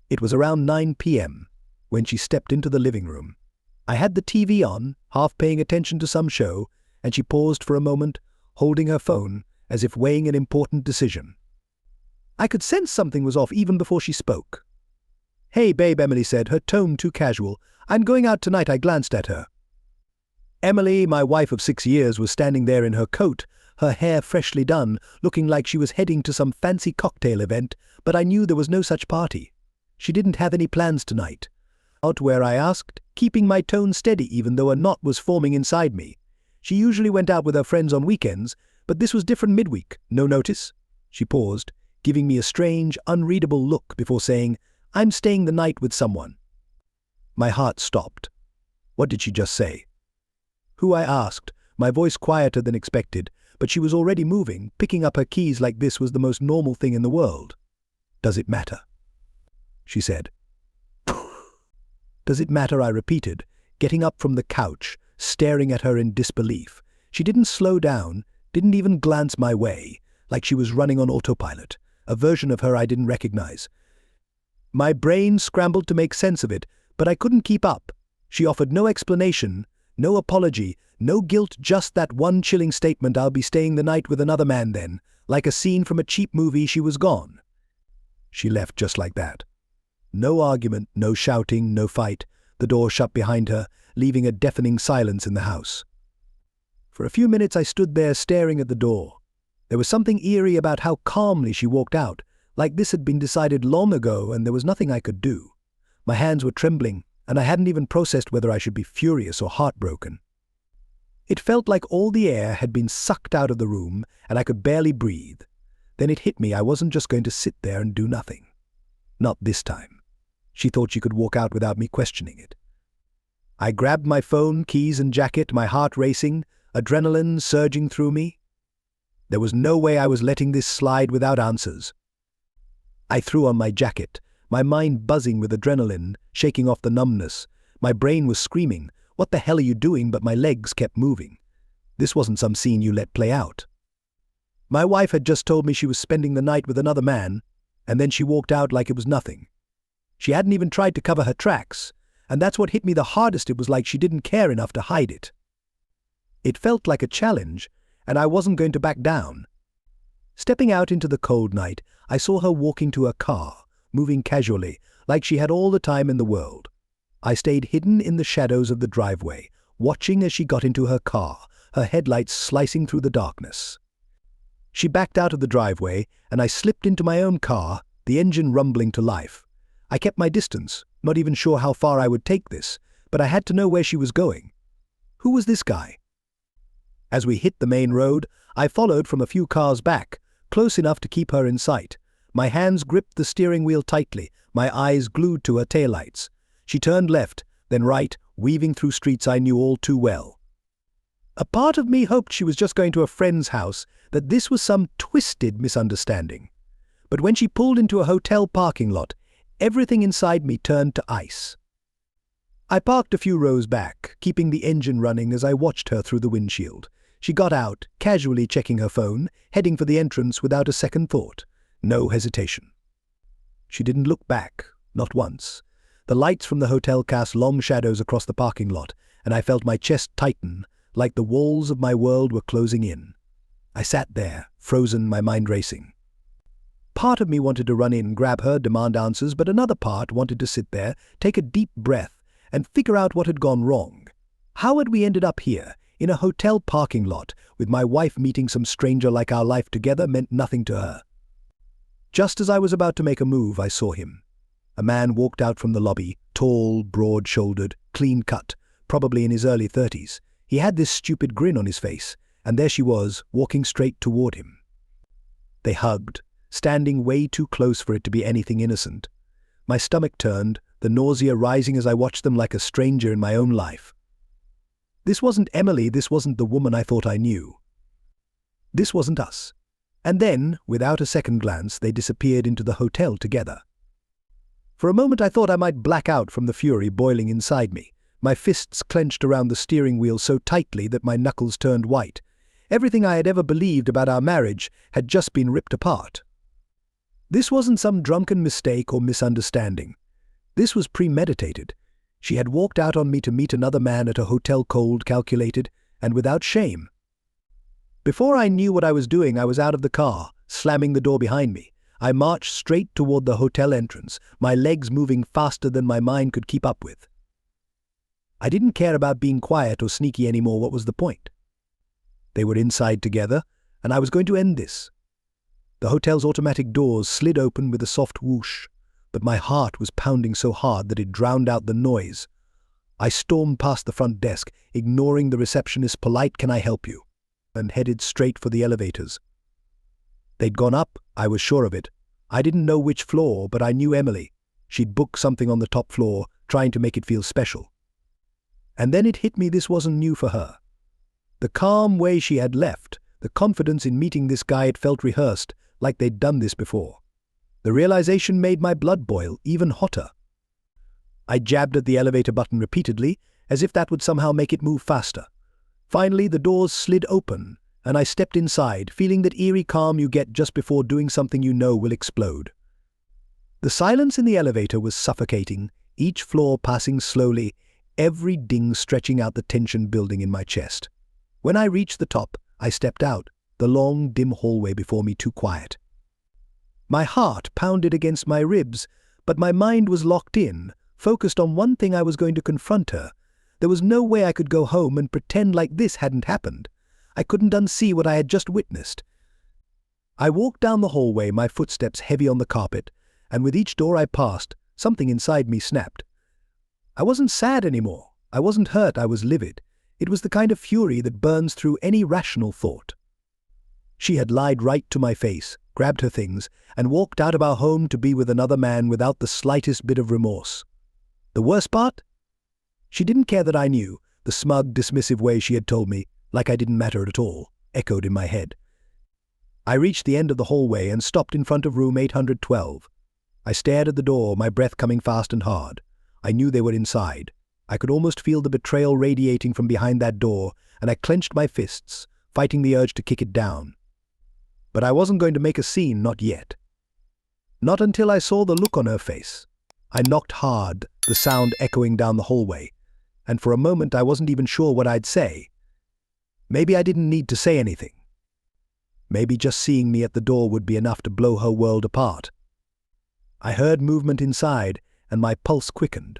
It was around 9 p.m. when she stepped into the living room. I had the TV on, half paying attention to some show, and she paused for a moment, holding her phone as if weighing an important decision. I could sense something was off even before she spoke. "Hey, babe," Emily said, her tone too casual. "I'm going out tonight." I glanced at her. Emily, my wife of 6 years, was standing there in her coat, her hair freshly done, looking like she was heading to some fancy cocktail event, but I knew there was no such party. She didn't have any plans tonight. Out where, I asked, keeping my tone steady even though a knot was forming inside me. She usually went out with her friends on weekends, but this was different midweek. No notice? She paused, giving me a strange, unreadable look before saying, "I'm staying the night with someone." My heart stopped. What did she just say? "Who?" I asked, my voice quieter than expected, but she was already moving, picking up her keys like this was the most normal thing in the world. "Does it matter?" she said. "Does it matter?" I repeated, getting up from the couch, staring at her in disbelief. She didn't slow down, didn't even glance my way, like she was running on autopilot, a version of her I didn't recognize. My brain scrambled to make sense of it, but I couldn't keep up. She offered no explanation, no apology, no guilt, just that one chilling statement, "I'll be staying the night with another man then." Like a scene from a cheap movie, she was gone. She left just like that. No argument, no shouting, no fight. The door shut behind her, leaving a deafening silence in the house. For a few minutes I stood there staring at the door. There was something eerie about how calmly she walked out, like this had been decided long ago and there was nothing I could do. My hands were trembling, and I hadn't even processed whether I should be furious or heartbroken. It felt like all the air had been sucked out of the room and I could barely breathe. Then it hit me I wasn't just going to sit there and do nothing. Not this time. She thought she could walk out without me questioning it. I grabbed my phone, keys and jacket, my heart racing, adrenaline surging through me. There was no way I was letting this slide without answers. I threw on my jacket, my mind buzzing with adrenaline, shaking off the numbness. My brain was screaming, "What the hell are you doing?" but my legs kept moving. This wasn't some scene you let play out. My wife had just told me she was spending the night with another man, and then she walked out like it was nothing. She hadn't even tried to cover her tracks, and that's what hit me the hardest. It was like she didn't care enough to hide it. It felt like a challenge, and I wasn't going to back down. Stepping out into the cold night, I saw her walking to her car, moving casually, like she had all the time in the world. I stayed hidden in the shadows of the driveway, watching as she got into her car, her headlights slicing through the darkness. She backed out of the driveway, and I slipped into my own car, the engine rumbling to life. I kept my distance, not even sure how far I would take this, but I had to know where she was going. Who was this guy? As we hit the main road, I followed from a few cars back, close enough to keep her in sight. My hands gripped the steering wheel tightly, my eyes glued to her taillights. She turned left, then right, weaving through streets I knew all too well. A part of me hoped she was just going to a friend's house, that this was some twisted misunderstanding. But when she pulled into a hotel parking lot, everything inside me turned to ice. I parked a few rows back, keeping the engine running as I watched her through the windshield. She got out, casually checking her phone, heading for the entrance without a second thought. No hesitation. She didn't look back, not once. The lights from the hotel cast long shadows across the parking lot, and I felt my chest tighten, like the walls of my world were closing in. I sat there, frozen, my mind racing. Part of me wanted to run in, grab her, demand answers, but another part wanted to sit there, take a deep breath, and figure out what had gone wrong. How had we ended up here, in a hotel parking lot, with my wife meeting some stranger like our life together meant nothing to her? Just as I was about to make a move, I saw him. A man walked out from the lobby, tall, broad-shouldered, clean-cut, probably in his early 30s. He had this stupid grin on his face, and there she was, walking straight toward him. They hugged, standing way too close for it to be anything innocent. My stomach turned, the nausea rising as I watched them like a stranger in my own life. This wasn't Emily, this wasn't the woman I thought I knew. This wasn't us. And then, without a second glance, they disappeared into the hotel together. For a moment I thought I might black out from the fury boiling inside me, my fists clenched around the steering wheel so tightly that my knuckles turned white. Everything I had ever believed about our marriage had just been ripped apart. This wasn't some drunken mistake or misunderstanding. This was premeditated. She had walked out on me to meet another man at a hotel, cold, calculated, and without shame. Before I knew what I was doing, I was out of the car, slamming the door behind me. I marched straight toward the hotel entrance, my legs moving faster than my mind could keep up with. I didn't care about being quiet or sneaky anymore. What was the point? They were inside together, and I was going to end this. The hotel's automatic doors slid open with a soft whoosh, but my heart was pounding so hard that it drowned out the noise. I stormed past the front desk, ignoring the receptionist's polite "Can I help you?" and headed straight for the elevators. They'd gone up, I was sure of it. I didn't know which floor, but I knew Emily. She'd booked something on the top floor, trying to make it feel special. And then it hit me this wasn't new for her. The calm way she had left, the confidence in meeting this guy, it felt rehearsed, like they'd done this before. The realization made my blood boil even hotter. I jabbed at the elevator button repeatedly, as if that would somehow make it move faster. Finally, the doors slid open, and I stepped inside, feeling that eerie calm you get just before doing something you know will explode. The silence in the elevator was suffocating, each floor passing slowly, every ding stretching out the tension building in my chest. When I reached the top, I stepped out, the long, dim hallway before me too quiet. My heart pounded against my ribs, but my mind was locked in, focused on one thing: I was going to confront her. There was no way I could go home and pretend like this hadn't happened. I couldn't unsee what I had just witnessed. I walked down the hallway, my footsteps heavy on the carpet, and with each door I passed, something inside me snapped. I wasn't sad anymore. I wasn't hurt. I was livid. It was the kind of fury that burns through any rational thought. She had lied right to my face, grabbed her things, and walked out of our home to be with another man without the slightest bit of remorse. The worst part? She didn't care that I knew. The smug, dismissive way she had told me, like I didn't matter at all, echoed in my head. I reached the end of the hallway and stopped in front of room 812. I stared at the door, my breath coming fast and hard. I knew they were inside. I could almost feel the betrayal radiating from behind that door, and I clenched my fists, fighting the urge to kick it down. But I wasn't going to make a scene, not yet. Not until I saw the look on her face. I knocked hard, the sound echoing down the hallway, and for a moment I wasn't even sure what I'd say. Maybe I didn't need to say anything. Maybe just seeing me at the door would be enough to blow her world apart. I heard movement inside, and my pulse quickened.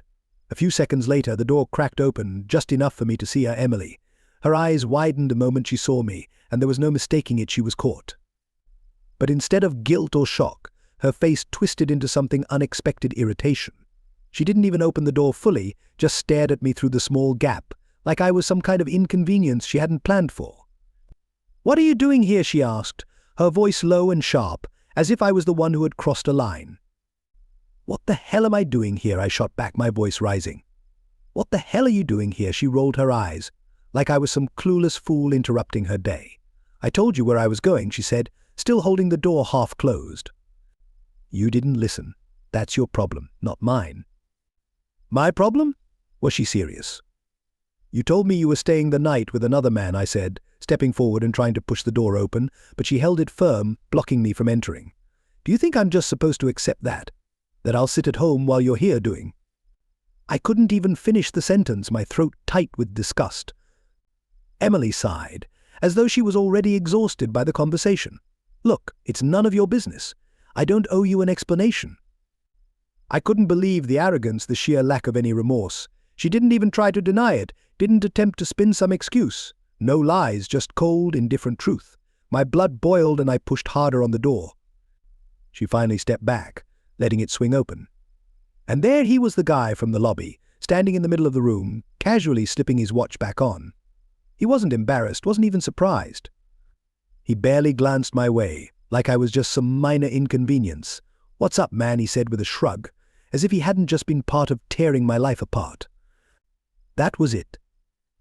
A few seconds later, the door cracked open, just enough for me to see her Emily. Her eyes widened the moment she saw me, and there was no mistaking it, she was caught. But instead of guilt or shock, her face twisted into something unexpected: irritation. She didn't even open the door fully, just stared at me through the small gap, like I was some kind of inconvenience she hadn't planned for. "What are you doing here?" she asked, her voice low and sharp, as if I was the one who had crossed a line. "What the hell am I doing here?" I shot back, my voice rising. "What the hell are you doing here?" She rolled her eyes, like I was some clueless fool interrupting her day. "I told you where I was going," she said, still holding the door half closed. "You didn't listen. That's your problem, not mine." "My problem?" Was she serious? "You told me you were staying the night with another man," I said, stepping forward and trying to push the door open, but she held it firm, blocking me from entering. "Do you think I'm just supposed to accept that? That I'll sit at home while you're here doing?" I couldn't even finish the sentence, my throat tight with disgust. Emily sighed, as though she was already exhausted by the conversation. "Look, it's none of your business. I don't owe you an explanation." I couldn't believe the arrogance, the sheer lack of any remorse. She didn't even try to deny it, didn't attempt to spin some excuse. No lies, just cold, indifferent truth. My blood boiled and I pushed harder on the door. She finally stepped back, letting it swing open. And there he was, the guy from the lobby, standing in the middle of the room, casually slipping his watch back on. He wasn't embarrassed, wasn't even surprised. He barely glanced my way, like I was just some minor inconvenience. "What's up, man?" he said with a shrug, as if he hadn't just been part of tearing my life apart. That was it.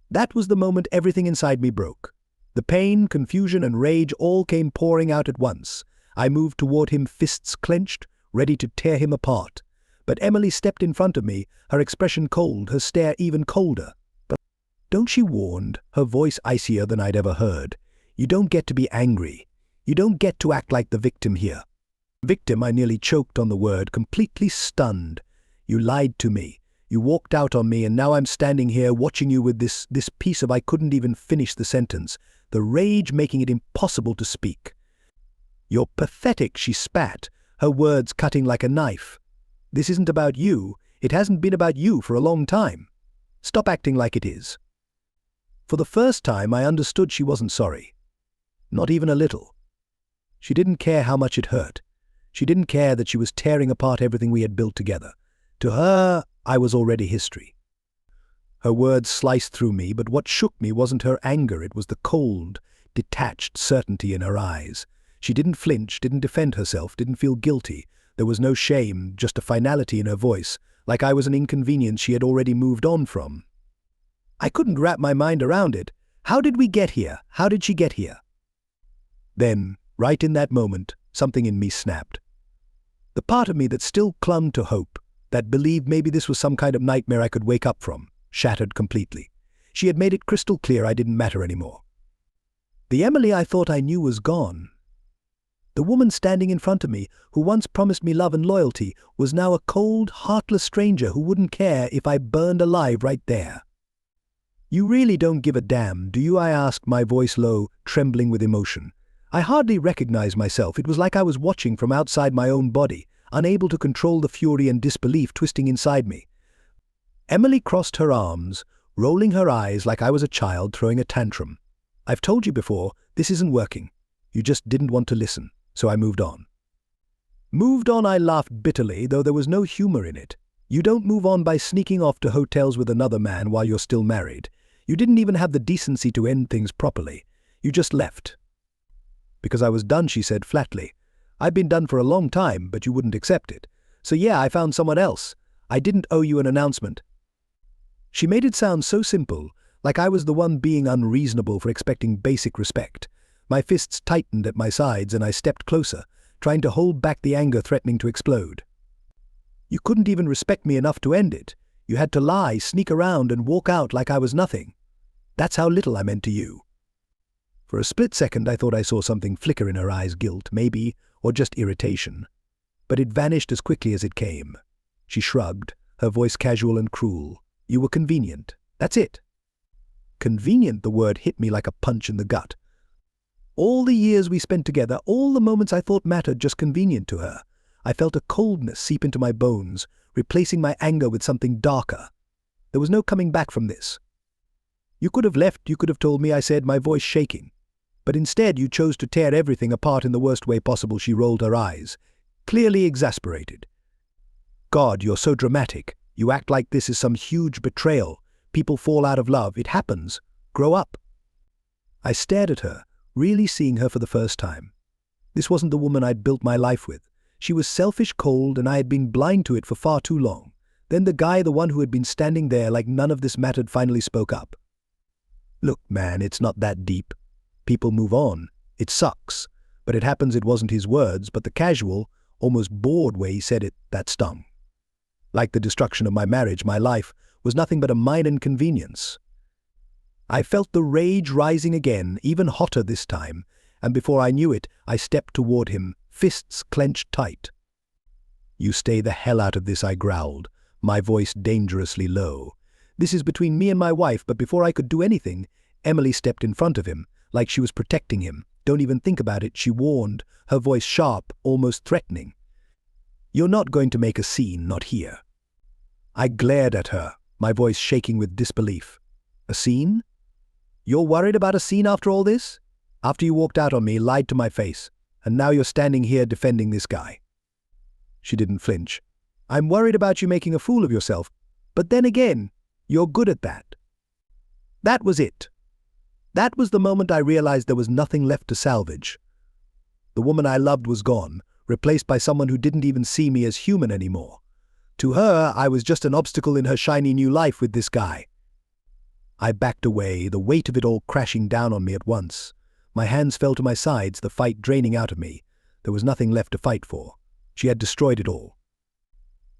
That was the moment everything inside me broke. The pain, confusion, and rage all came pouring out at once. I moved toward him, fists clenched, ready to tear him apart. But Emily stepped in front of me, her expression cold, her stare even colder. "But don't," she warned, her voice icier than I'd ever heard. "You don't get to be angry. You don't get to act like the victim here." Victim, I nearly choked on the word, completely stunned. You lied to me. You walked out on me, and now I'm standing here watching you with this piece of— I couldn't even finish the sentence, the rage making it impossible to speak. You're pathetic, she spat, her words cutting like a knife. This isn't about you. It hasn't been about you for a long time. Stop acting like it is. For the first time, I understood she wasn't sorry. Not even a little. She didn't care how much it hurt. She didn't care that she was tearing apart everything we had built together. To her, I was already history. Her words sliced through me, but what shook me wasn't her anger, it was the cold, detached certainty in her eyes. She didn't flinch, didn't defend herself, didn't feel guilty. There was no shame, just a finality in her voice, like I was an inconvenience she had already moved on from. I couldn't wrap my mind around it. How did we get here? How did she get here? Then, right in that moment, something in me snapped. The part of me that still clung to hope, that believed maybe this was some kind of nightmare I could wake up from, shattered completely. She had made it crystal clear I didn't matter anymore. The Emily I thought I knew was gone. The woman standing in front of me, who once promised me love and loyalty, was now a cold, heartless stranger who wouldn't care if I burned alive right there. You really don't give a damn, do you? I asked, my voice low, trembling with emotion. I hardly recognized myself. It was like I was watching from outside my own body, unable to control the fury and disbelief twisting inside me. Emily crossed her arms, rolling her eyes like I was a child throwing a tantrum. I've told you before, this isn't working. You just didn't want to listen, so I moved on. Moved on, I laughed bitterly, though there was no humor in it. You don't move on by sneaking off to hotels with another man while you're still married. You didn't even have the decency to end things properly. You just left. Because I was done, she said flatly. I'd been done for a long time, but you wouldn't accept it. So yeah, I found someone else. I didn't owe you an announcement. She made it sound so simple, like I was the one being unreasonable for expecting basic respect. My fists tightened at my sides and I stepped closer, trying to hold back the anger threatening to explode. You couldn't even respect me enough to end it. You had to lie, sneak around, and walk out like I was nothing. That's how little I meant to you. For a split second I thought I saw something flicker in her eyes, guilt, maybe, or just irritation. But it vanished as quickly as it came. She shrugged, her voice casual and cruel. You were convenient. That's it. Convenient, the word hit me like a punch in the gut. All the years we spent together, all the moments I thought mattered, just convenient to her. I felt a coldness seep into my bones, replacing my anger with something darker. There was no coming back from this. You could have left, you could have told me, I said, my voice shaking. But instead you chose to tear everything apart in the worst way possible. She rolled her eyes, clearly exasperated. God, you're so dramatic. You act like this is some huge betrayal. People fall out of love. It happens. Grow up. I stared at her, really seeing her for the first time. This wasn't the woman I'd built my life with. She was selfish, cold, and I had been blind to it for far too long. Then the guy, the one who had been standing there like none of this mattered, finally spoke up. Look, man, it's not that deep. People move on. It sucks. But it happens. It wasn't his words, but the casual, almost bored way he said it, that stung. Like the destruction of my marriage, my life was nothing but a minor inconvenience. I felt the rage rising again, even hotter this time, and before I knew it, I stepped toward him, fists clenched tight. You stay the hell out of this, I growled, my voice dangerously low. This is between me and my wife, but before I could do anything, Emily stepped in front of him, like she was protecting him. Don't even think about it, she warned, her voice sharp, almost threatening. You're not going to make a scene, not here. I glared at her, my voice shaking with disbelief. A scene? You're worried about a scene after all this? After you walked out on me, lied to my face, and now you're standing here defending this guy. She didn't flinch. I'm worried about you making a fool of yourself, but then again, you're good at that. That was it. That was the moment I realized there was nothing left to salvage. The woman I loved was gone, replaced by someone who didn't even see me as human anymore. To her, I was just an obstacle in her shiny new life with this guy. I backed away, the weight of it all crashing down on me at once. My hands fell to my sides, the fight draining out of me. There was nothing left to fight for. She had destroyed it all.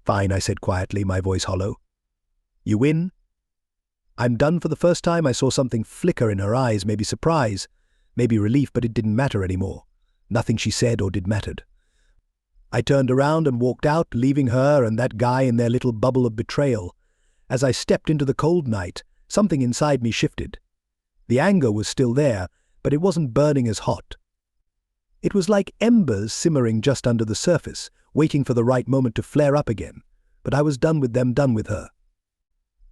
Fine, I said quietly, my voice hollow. You win? I'm done. For the first time I saw something flicker in her eyes, maybe surprise, maybe relief, but it didn't matter anymore. Nothing she said or did mattered. I turned around and walked out, leaving her and that guy in their little bubble of betrayal. As I stepped into the cold night, something inside me shifted. The anger was still there, but it wasn't burning as hot. It was like embers simmering just under the surface, waiting for the right moment to flare up again. But I was done with them, done with her.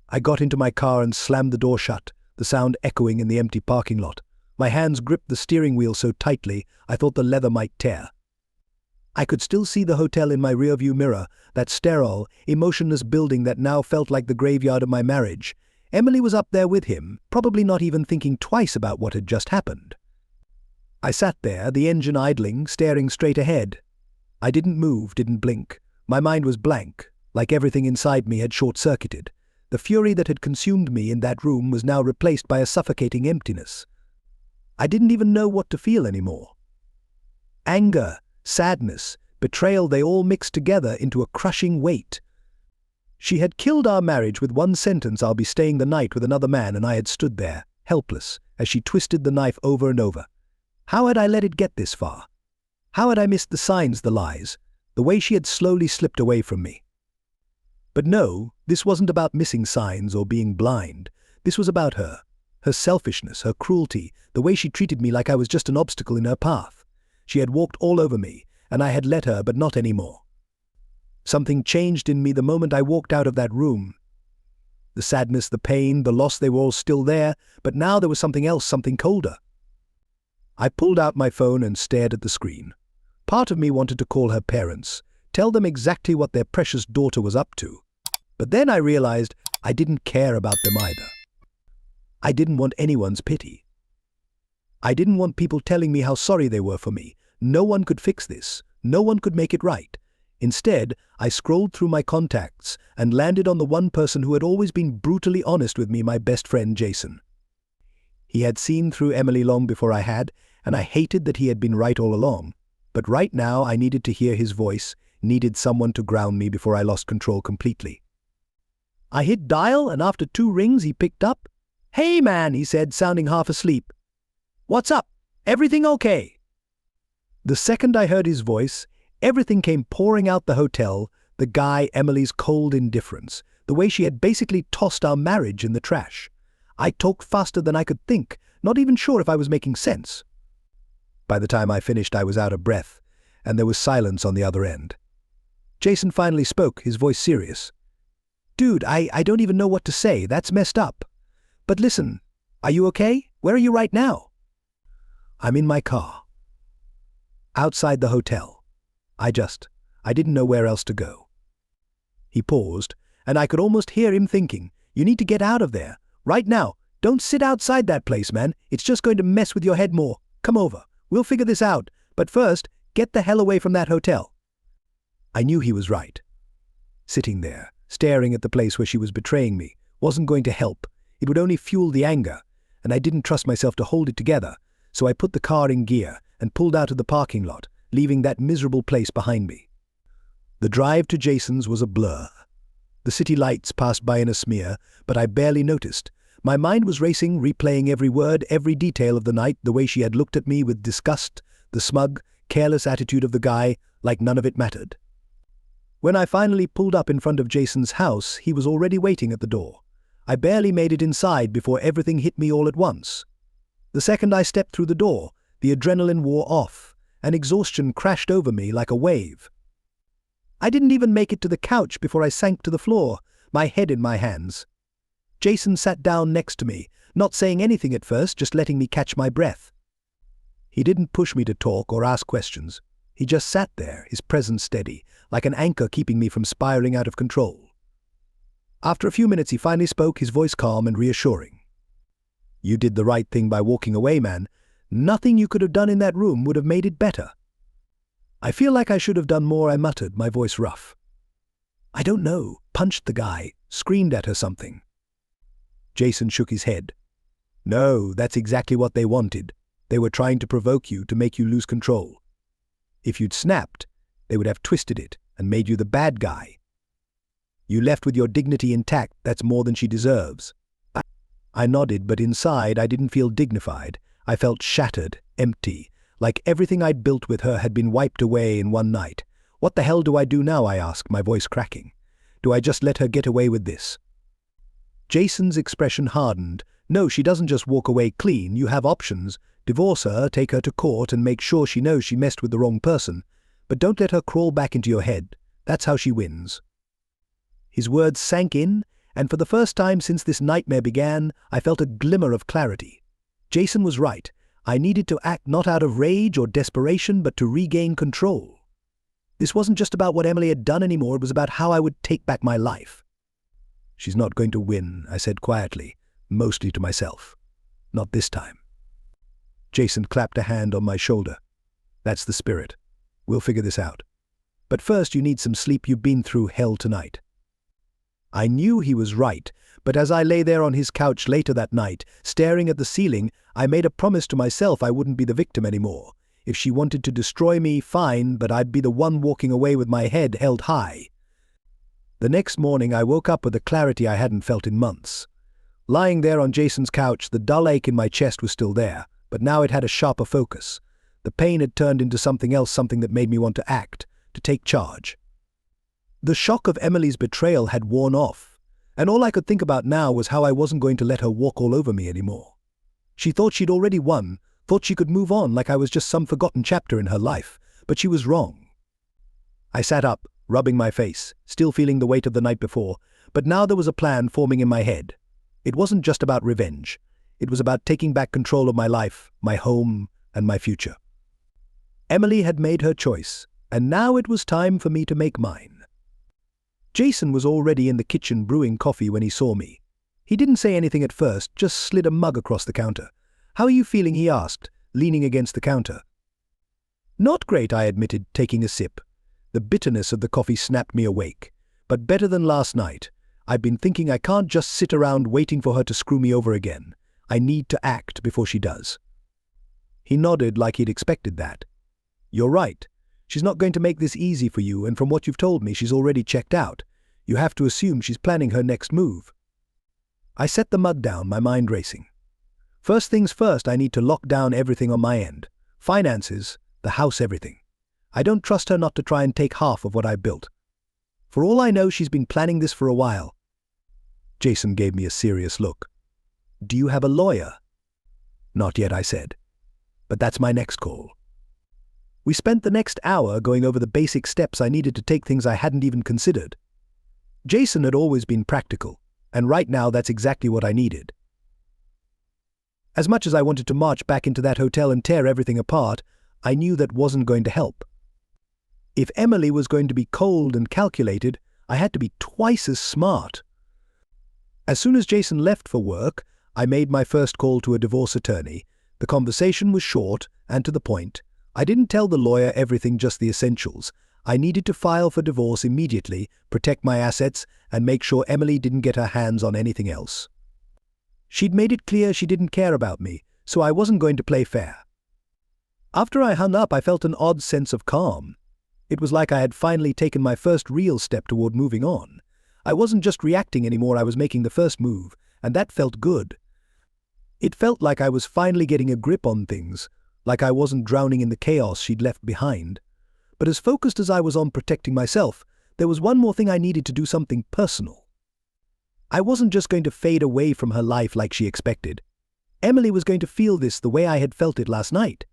I got into my car and slammed the door shut, the sound echoing in the empty parking lot. My hands gripped the steering wheel so tightly I thought the leather might tear. I could still see the hotel in my rearview mirror, that sterile, emotionless building that now felt like the graveyard of my marriage. Emily was up there with him, probably not even thinking twice about what had just happened. I sat there, the engine idling, staring straight ahead. I didn't move, didn't blink. My mind was blank, like everything inside me had short-circuited. The fury that had consumed me in that room was now replaced by a suffocating emptiness. I didn't even know what to feel anymore. Anger, sadness, betrayal, they all mixed together into a crushing weight. She had killed our marriage with one sentence, "I'll be staying the night with another man," and I had stood there, helpless, as she twisted the knife over and over. How had I let it get this far? How had I missed the signs, the lies, the way she had slowly slipped away from me? But no, this wasn't about missing signs or being blind. This was about her selfishness, her cruelty, the way she treated me like I was just an obstacle in her path. She had walked all over me, and I had let her, but not anymore. Something changed in me the moment I walked out of that room. The sadness, the pain, the loss, they were all still there, but now there was something else, something colder. I pulled out my phone and stared at the screen. Part of me wanted to call her parents, tell them exactly what their precious daughter was up to. But then I realized I didn't care about them either. I didn't want anyone's pity. I didn't want people telling me how sorry they were for me. No one could fix this. No one could make it right. Instead, I scrolled through my contacts and landed on the one person who had always been brutally honest with me, my best friend Jason. He had seen through Emily long before I had, and I hated that he had been right all along. But right now I needed to hear his voice, needed someone to ground me before I lost control completely. I hit dial, and after 2 rings he picked up. "Hey man," he said, sounding half asleep. "What's up? Everything okay?" The second I heard his voice, everything came pouring out: the hotel, the guy, Emily's cold indifference, the way she had basically tossed our marriage in the trash. I talked faster than I could think, not even sure if I was making sense. By the time I finished, I was out of breath, and there was silence on the other end. Jason finally spoke, his voice serious. "Dude, I don't even know what to say. That's messed up. But listen, are you okay? Where are you right now?" "I'm in my car. Outside the hotel. I didn't know where else to go." He paused, and I could almost hear him thinking, "You need to get out of there. Right now. Don't sit outside that place, man. It's just going to mess with your head more. Come over. We'll figure this out. But first, get the hell away from that hotel." I knew he was right. Sitting there, staring at the place where she was betraying me, wasn't going to help. It would only fuel the anger, and I didn't trust myself to hold it together, so I put the car in gear and pulled out of the parking lot, leaving that miserable place behind me. The drive to Jason's was a blur. The city lights passed by in a smear, but I barely noticed. My mind was racing, replaying every word, every detail of the night, the way she had looked at me with disgust, the smug, careless attitude of the guy, like none of it mattered. When I finally pulled up in front of Jason's house, he was already waiting at the door. I barely made it inside before everything hit me all at once. The second I stepped through the door, the adrenaline wore off, and exhaustion crashed over me like a wave. I didn't even make it to the couch before I sank to the floor, my head in my hands. Jason sat down next to me, not saying anything at first, just letting me catch my breath. He didn't push me to talk or ask questions. He just sat there, his presence steady, like an anchor keeping me from spiraling out of control. After a few minutes he finally spoke, his voice calm and reassuring. "You did the right thing by walking away, man. Nothing you could have done in that room would have made it better." "I feel like I should have done more," I muttered, my voice rough. "I don't know," punched the guy, screamed at her something. Jason shook his head. "No, that's exactly what they wanted. They were trying to provoke you, to make you lose control. If you'd snapped, they would have twisted it and made you the bad guy. You left with your dignity intact. That's more than she deserves." I nodded, but inside I didn't feel dignified. I felt shattered, empty, like everything I'd built with her had been wiped away in one night. What the hell do I do now, I asked, my voice cracking. Do I just let her get away with this? Jason's expression hardened. No, she doesn't just walk away clean. You have options. Divorce her, take her to court, and make sure she knows she messed with the wrong person. But don't let her crawl back into your head. That's how she wins. His words sank in, and for the first time since this nightmare began, I felt a glimmer of clarity. Jason was right. I needed to act not out of rage or desperation, but to regain control. This wasn't just about what Emily had done anymore, it was about how I would take back my life. She's not going to win, I said quietly, mostly to myself. Not this time. Jason clapped a hand on my shoulder. That's the spirit. We'll figure this out. But first you need some sleep. You've been through hell tonight. I knew he was right, but as I lay there on his couch later that night, staring at the ceiling, I made a promise to myself I wouldn't be the victim anymore. If she wanted to destroy me, fine, but I'd be the one walking away with my head held high. The next morning I woke up with a clarity I hadn't felt in months. Lying there on Jason's couch, the dull ache in my chest was still there, but now it had a sharper focus. The pain had turned into something else, something that made me want to act, to take charge. The shock of Emily's betrayal had worn off, and all I could think about now was how I wasn't going to let her walk all over me anymore. She thought she'd already won, thought she could move on like I was just some forgotten chapter in her life, but she was wrong. I sat up, rubbing my face, still feeling the weight of the night before, but now there was a plan forming in my head. It wasn't just about revenge. It was about taking back control of my life, my home, and my future. Emily had made her choice, and now it was time for me to make mine. Jason was already in the kitchen brewing coffee when he saw me. He didn't say anything at first, just slid a mug across the counter. "How are you feeling?" he asked, leaning against the counter. "Not great," I admitted, taking a sip. The bitterness of the coffee snapped me awake. But better than last night. I've been thinking I can't just sit around waiting for her to screw me over again. I need to act before she does. He nodded like he'd expected that. "You're right. She's not going to make this easy for you, and from what you've told me, she's already checked out. You have to assume she's planning her next move." I set the mug down, my mind racing. First things first, I need to lock down everything on my end. Finances, the house, everything. I don't trust her not to try and take half of what I built. For all I know, she's been planning this for a while. Jason gave me a serious look. "Do you have a lawyer?" "Not yet," I said. "But that's my next call." We spent the next hour going over the basic steps I needed to take, things I hadn't even considered. Jason had always been practical, and right now that's exactly what I needed. As much as I wanted to march back into that hotel and tear everything apart, I knew that wasn't going to help. If Emily was going to be cold and calculated, I had to be twice as smart. As soon as Jason left for work, I made my first call to a divorce attorney. The conversation was short and to the point. I didn't tell the lawyer everything, just the essentials. I needed to file for divorce immediately, protect my assets, and make sure Emily didn't get her hands on anything else. She'd made it clear she didn't care about me, so I wasn't going to play fair. After I hung up, I felt an odd sense of calm. It was like I had finally taken my first real step toward moving on. I wasn't just reacting anymore, I was making the first move, and that felt good. It felt like I was finally getting a grip on things, like I wasn't drowning in the chaos she'd left behind. But as focused as I was on protecting myself, there was one more thing I needed to do, something personal. I wasn't just going to fade away from her life like she expected. Emily was going to feel this the way I had felt it last night.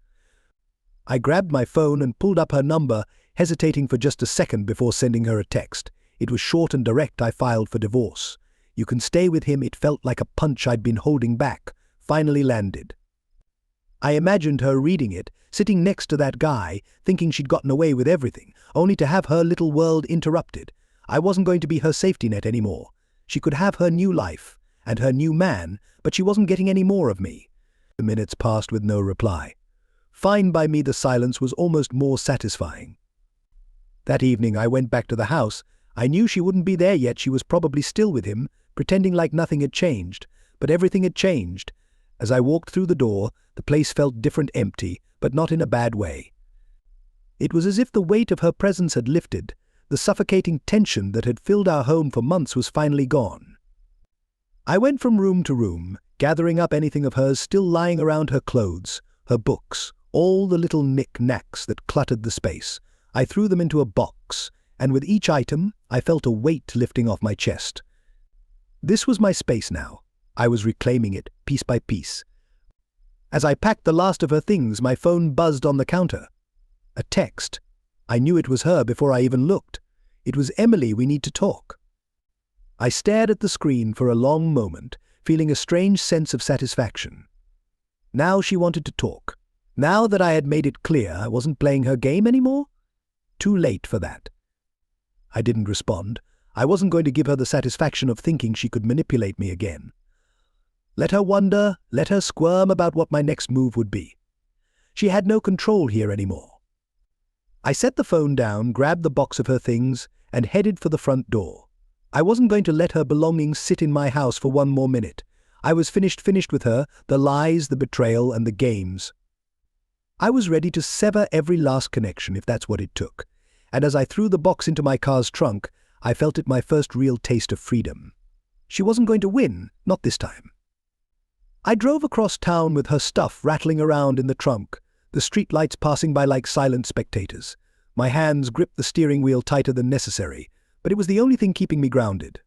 I grabbed my phone and pulled up her number, hesitating for just a second before sending her a text. It was short and direct. "I filed for divorce. You can stay with him." It felt like a punch I'd been holding back, finally landed. I imagined her reading it, sitting next to that guy, thinking she'd gotten away with everything, only to have her little world interrupted. I wasn't going to be her safety net anymore. She could have her new life, and her new man, but she wasn't getting any more of me. The minutes passed with no reply. Fine by me, the silence was almost more satisfying. That evening I went back to the house. I knew she wouldn't be there yet. She was probably still with him, pretending like nothing had changed. But everything had changed. As I walked through the door, the place felt different, empty, but not in a bad way. It was as if the weight of her presence had lifted. The suffocating tension that had filled our home for months was finally gone. I went from room to room, gathering up anything of hers still lying around, her clothes, her books, all the little knick-knacks that cluttered the space. I threw them into a box, and with each item, I felt a weight lifting off my chest. This was my space now. I was reclaiming it, piece by piece. As I packed the last of her things, my phone buzzed on the counter. A text. I knew it was her before I even looked. It was Emily. We need to talk. I stared at the screen for a long moment, feeling a strange sense of satisfaction. Now she wanted to talk. Now that I had made it clear I wasn't playing her game anymore? Too late for that. I didn't respond. I wasn't going to give her the satisfaction of thinking she could manipulate me again. Let her wonder, let her squirm about what my next move would be. She had no control here anymore. I set the phone down, grabbed the box of her things, and headed for the front door. I wasn't going to let her belongings sit in my house for one more minute. I was finished with her, the lies, the betrayal, and the games. I was ready to sever every last connection if that's what it took. And as I threw the box into my car's trunk, I felt it my first real taste of freedom. She wasn't going to win, not this time. I drove across town with her stuff rattling around in the trunk, the streetlights passing by like silent spectators. My hands gripped the steering wheel tighter than necessary, but it was the only thing keeping me grounded.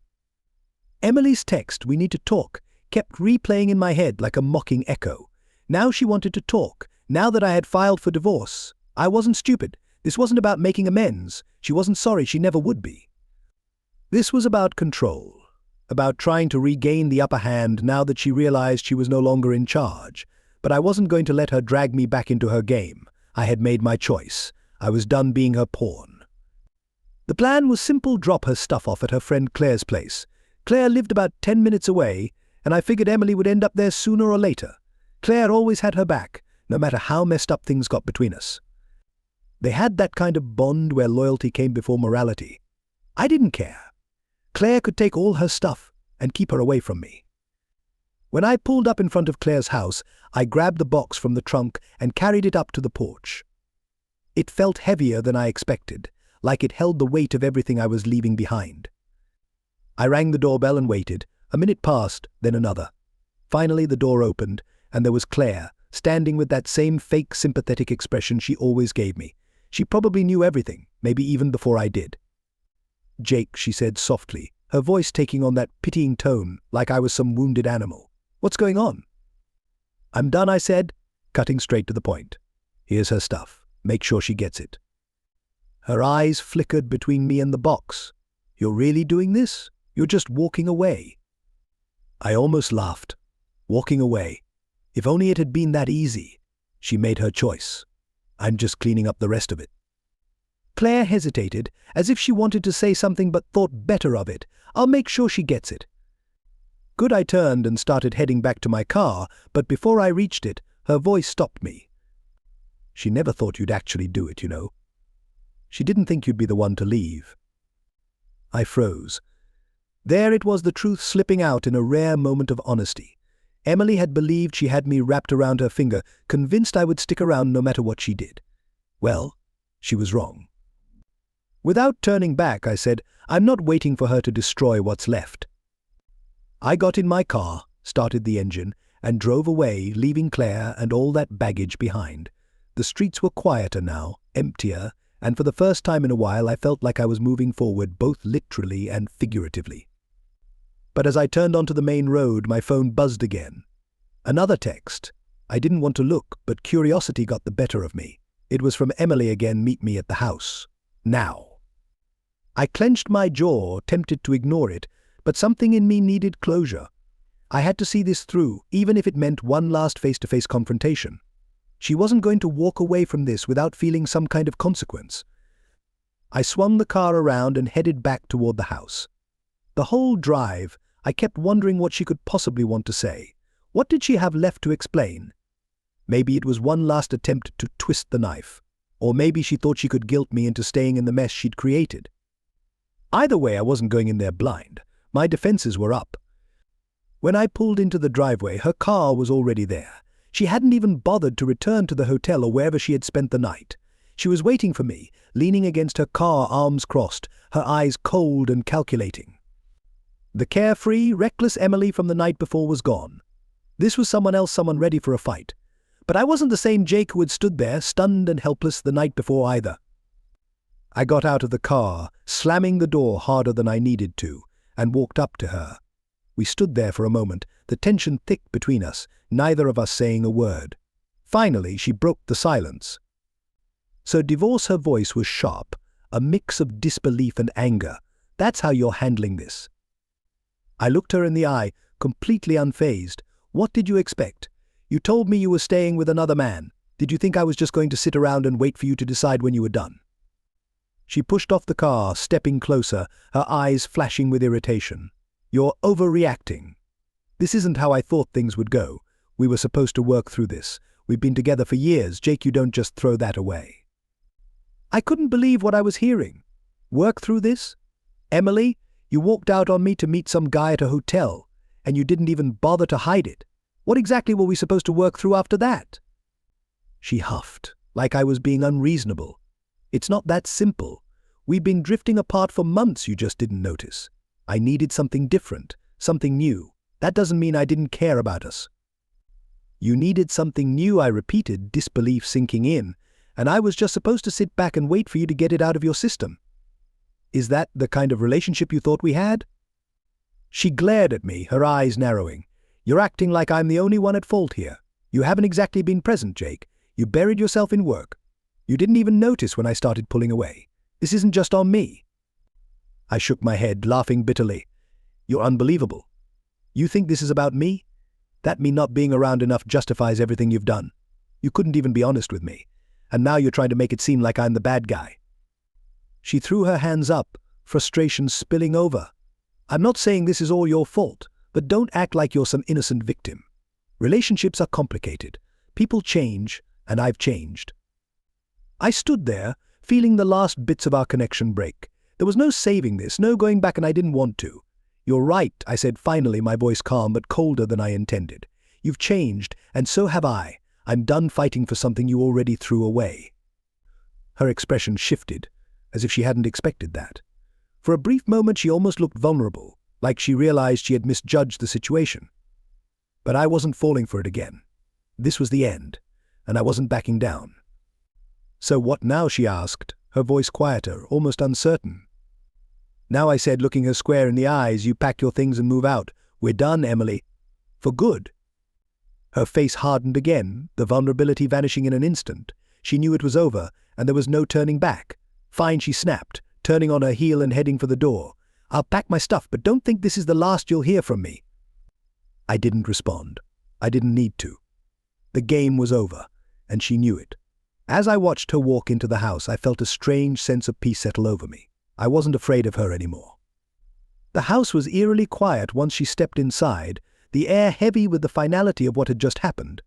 Emily's text, "We need to talk," kept replaying in my head like a mocking echo. Now she wanted to talk. Now that I had filed for divorce, I wasn't stupid. This wasn't about making amends. She wasn't sorry. She never would be. This was about control, about trying to regain the upper hand now that she realized she was no longer in charge. But I wasn't going to let her drag me back into her game. I had made my choice. I was done being her pawn. The plan was simple: drop her stuff off at her friend Claire's place. Claire lived about 10 minutes away, and I figured Emily would end up there sooner or later. Claire always had her back, no matter how messed up things got between us. They had that kind of bond where loyalty came before morality. I didn't care. Claire could take all her stuff and keep her away from me. When I pulled up in front of Claire's house, I grabbed the box from the trunk and carried it up to the porch. It felt heavier than I expected, like it held the weight of everything I was leaving behind. I rang the doorbell and waited. A minute passed, then another. Finally the door opened, and there was Claire, standing with that same fake sympathetic expression she always gave me. She probably knew everything, maybe even before I did. "Jake," she said softly, her voice taking on that pitying tone, like I was some wounded animal. "What's going on?" "I'm done," I said, cutting straight to the point. "Here's her stuff. Make sure she gets it." Her eyes flickered between me and the box. "You're really doing this? You're just walking away?" I almost laughed. Walking away. If only it had been that easy. She made her choice. I'm just cleaning up the rest of it. Claire hesitated, as if she wanted to say something but thought better of it. "I'll make sure she gets it." Good. I turned and started heading back to my car, but before I reached it, her voice stopped me. "She never thought you'd actually do it, you know. She didn't think you'd be the one to leave." I froze. There it was, the truth slipping out in a rare moment of honesty. Emily had believed she had me wrapped around her finger, convinced I would stick around no matter what she did. Well, she was wrong. Without turning back, I said, "I'm not waiting for her to destroy what's left." I got in my car, started the engine, and drove away, leaving Claire and all that baggage behind. The streets were quieter now, emptier, and for the first time in a while I felt like I was moving forward both literally and figuratively. But as I turned onto the main road, my phone buzzed again. Another text. I didn't want to look, but curiosity got the better of me. It was from Emily again: "Meet me at the house. Now." I clenched my jaw, tempted to ignore it, but something in me needed closure. I had to see this through, even if it meant one last face-to-face confrontation. She wasn't going to walk away from this without feeling some kind of consequence. I swung the car around and headed back toward the house. The whole drive, I kept wondering what she could possibly want to say. What did she have left to explain? Maybe it was one last attempt to twist the knife. Or maybe she thought she could guilt me into staying in the mess she'd created. Either way, I wasn't going in there blind. My defenses were up. When I pulled into the driveway, her car was already there. She hadn't even bothered to return to the hotel or wherever she had spent the night. She was waiting for me, leaning against her car, arms crossed, her eyes cold and calculating. The carefree, reckless Emily from the night before was gone. This was someone else, someone ready for a fight. But I wasn't the same Jake who had stood there, stunned and helpless, the night before either. I got out of the car, slamming the door harder than I needed to, and walked up to her. We stood there for a moment, the tension thick between us, neither of us saying a word. Finally, she broke the silence. "So divorce?" Her voice was sharp, a mix of disbelief and anger. "That's how you're handling this?" I looked her in the eye, completely unfazed. "What did you expect? You told me you were staying with another man. Did you think I was just going to sit around and wait for you to decide when you were done?" She pushed off the car, stepping closer, her eyes flashing with irritation. "You're overreacting. This isn't how I thought things would go. We were supposed to work through this. We've been together for years, Jake. You don't just throw that away." I couldn't believe what I was hearing. Work through this? Emily, you walked out on me to meet some guy at a hotel, and you didn't even bother to hide it. What exactly were we supposed to work through after that? She huffed, like I was being unreasonable. "It's not that simple. We've been drifting apart for months, you just didn't notice. I needed something different, something new. That doesn't mean I didn't care about us." "You needed something new," I repeated, disbelief sinking in, "and I was just supposed to sit back and wait for you to get it out of your system. Is that the kind of relationship you thought we had?" She glared at me, her eyes narrowing. "You're acting like I'm the only one at fault here. You haven't exactly been present, Jake. You buried yourself in work. You didn't even notice when I started pulling away. This isn't just on me." I shook my head, laughing bitterly. "You're unbelievable. You think this is about me? That me not being around enough justifies everything you've done. You couldn't even be honest with me. And now you're trying to make it seem like I'm the bad guy." She threw her hands up, frustration spilling over. "I'm not saying this is all your fault, but don't act like you're some innocent victim. Relationships are complicated. People change, and I've changed." I stood there, feeling the last bits of our connection break. There was no saving this, no going back, and I didn't want to. "You're right," I said finally, my voice calm but colder than I intended. "You've changed, and so have I. I'm done fighting for something you already threw away." Her expression shifted, as if she hadn't expected that. For a brief moment she almost looked vulnerable, like she realized she had misjudged the situation. But I wasn't falling for it again. This was the end, and I wasn't backing down. "So what now?" she asked, her voice quieter, almost uncertain. "Now," I said, looking her square in the eyes, "you pack your things and move out. We're done, Emily. For good." Her face hardened again, the vulnerability vanishing in an instant. She knew it was over, and there was no turning back. "Fine," she snapped, turning on her heel and heading for the door. "I'll pack my stuff, but don't think this is the last you'll hear from me." I didn't respond. I didn't need to. The game was over, and she knew it. As I watched her walk into the house, I felt a strange sense of peace settle over me. I wasn't afraid of her anymore. The house was eerily quiet once she stepped inside, the air heavy with the finality of what had just happened.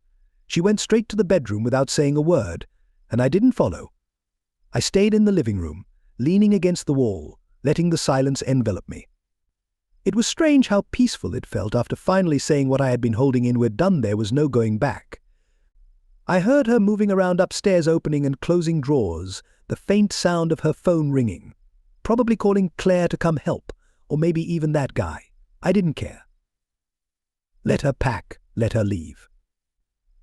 She went straight to the bedroom without saying a word, and I didn't follow. I stayed in the living room, leaning against the wall, letting the silence envelop me. It was strange how peaceful it felt after finally saying what I had been holding in. We're done, there was no going back. I heard her moving around upstairs, opening and closing drawers, the faint sound of her phone ringing. Probably calling Claire to come help, or maybe even that guy. I didn't care. Let her pack, let her leave.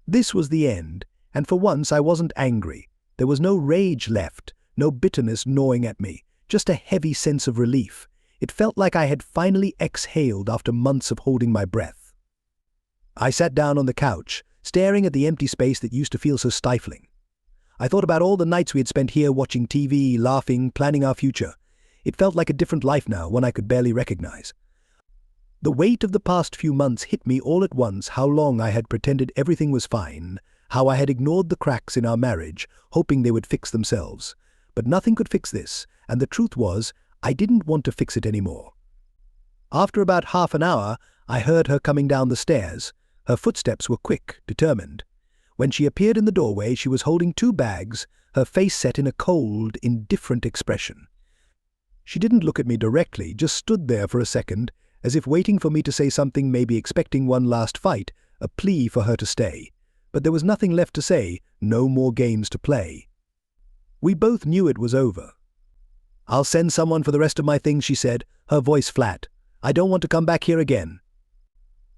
This was the end, and for once I wasn't angry. There was no rage left, no bitterness gnawing at me, just a heavy sense of relief. It felt like I had finally exhaled after months of holding my breath. I sat down on the couch, staring at the empty space that used to feel so stifling. I thought about all the nights we had spent here watching TV, laughing, planning our future. It felt like a different life now, one I could barely recognize. The weight of the past few months hit me all at once, how long I had pretended everything was fine, how I had ignored the cracks in our marriage, hoping they would fix themselves. But nothing could fix this, and the truth was, I didn't want to fix it anymore. After about half an hour, I heard her coming down the stairs. Her footsteps were quick, determined. When she appeared in the doorway, she was holding 2 bags, her face set in a cold, indifferent expression. She didn't look at me directly, just stood there for a second, as if waiting for me to say something, maybe expecting one last fight, a plea for her to stay. But there was nothing left to say, no more games to play. We both knew it was over. "I'll send someone for the rest of my things," she said, her voice flat. "I don't want to come back here again."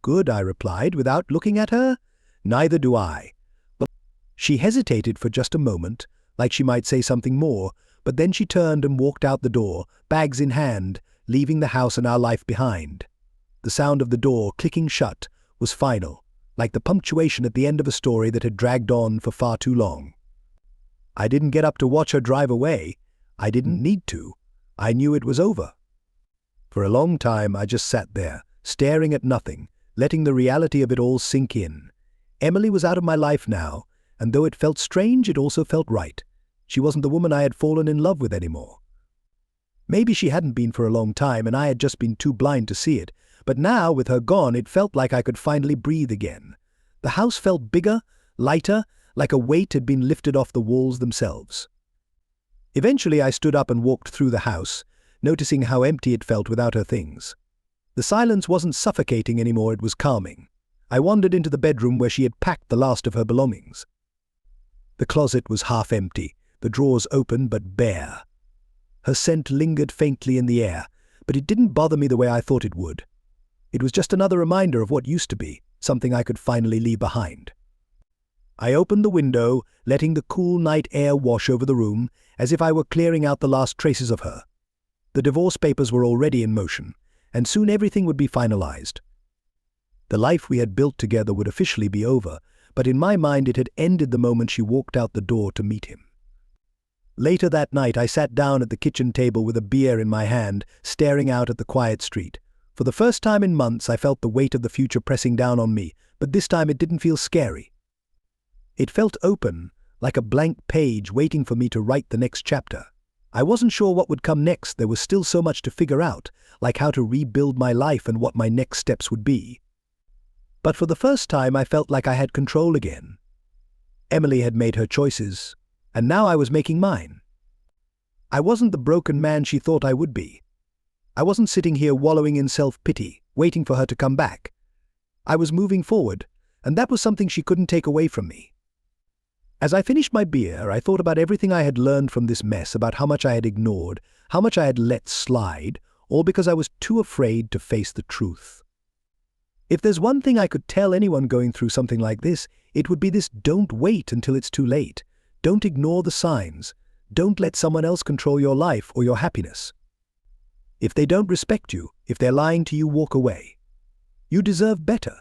"Good," I replied, without looking at her. "Neither do I." But she hesitated for just a moment, like she might say something more, but then she turned and walked out the door, bags in hand, leaving the house and our life behind. The sound of the door clicking shut was final, like the punctuation at the end of a story that had dragged on for far too long. I didn't get up to watch her drive away. I didn't need to. I knew it was over. For a long time, I just sat there, staring at nothing, letting the reality of it all sink in. Emily was out of my life now, and though it felt strange, it also felt right. She wasn't the woman I had fallen in love with anymore. Maybe she hadn't been for a long time, and I had just been too blind to see it, but now, with her gone, it felt like I could finally breathe again. The house felt bigger, lighter, like a weight had been lifted off the walls themselves. Eventually, I stood up and walked through the house, noticing how empty it felt without her things. The silence wasn't suffocating anymore, it was calming. I wandered into the bedroom where she had packed the last of her belongings. The closet was half empty, the drawers open but bare. Her scent lingered faintly in the air, but it didn't bother me the way I thought it would. It was just another reminder of what used to be, something I could finally leave behind. I opened the window, letting the cool night air wash over the room, as if I were clearing out the last traces of her. The divorce papers were already in motion, and soon everything would be finalized. The life we had built together would officially be over, but in my mind it had ended the moment she walked out the door to meet him. Later that night, I sat down at the kitchen table with a beer in my hand, staring out at the quiet street. For the first time in months, I felt the weight of the future pressing down on me, but this time it didn't feel scary. It felt open, like a blank page waiting for me to write the next chapter. I wasn't sure what would come next. There was still so much to figure out, like how to rebuild my life and what my next steps would be. But for the first time, I felt like I had control again. Emily had made her choices, and now I was making mine. I wasn't the broken man she thought I would be. I wasn't sitting here wallowing in self-pity, waiting for her to come back. I was moving forward, and that was something she couldn't take away from me. As I finished my beer, I thought about everything I had learned from this mess, about how much I had ignored, how much I had let slide, all because I was too afraid to face the truth. If there's one thing I could tell anyone going through something like this, it would be this: don't wait until it's too late. Don't ignore the signs. Don't let someone else control your life or your happiness. If they don't respect you, if they're lying to you, walk away. You deserve better.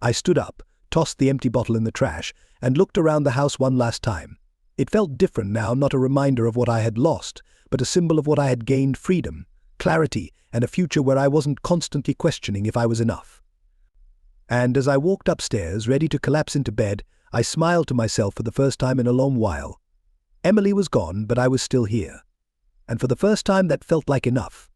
I stood up, tossed the empty bottle in the trash, and looked around the house one last time. It felt different now, not a reminder of what I had lost, but a symbol of what I had gained: freedom, clarity, and a future where I wasn't constantly questioning if I was enough. And as I walked upstairs, ready to collapse into bed, I smiled to myself for the first time in a long while. Emily was gone, but I was still here. And for the first time, that felt like enough.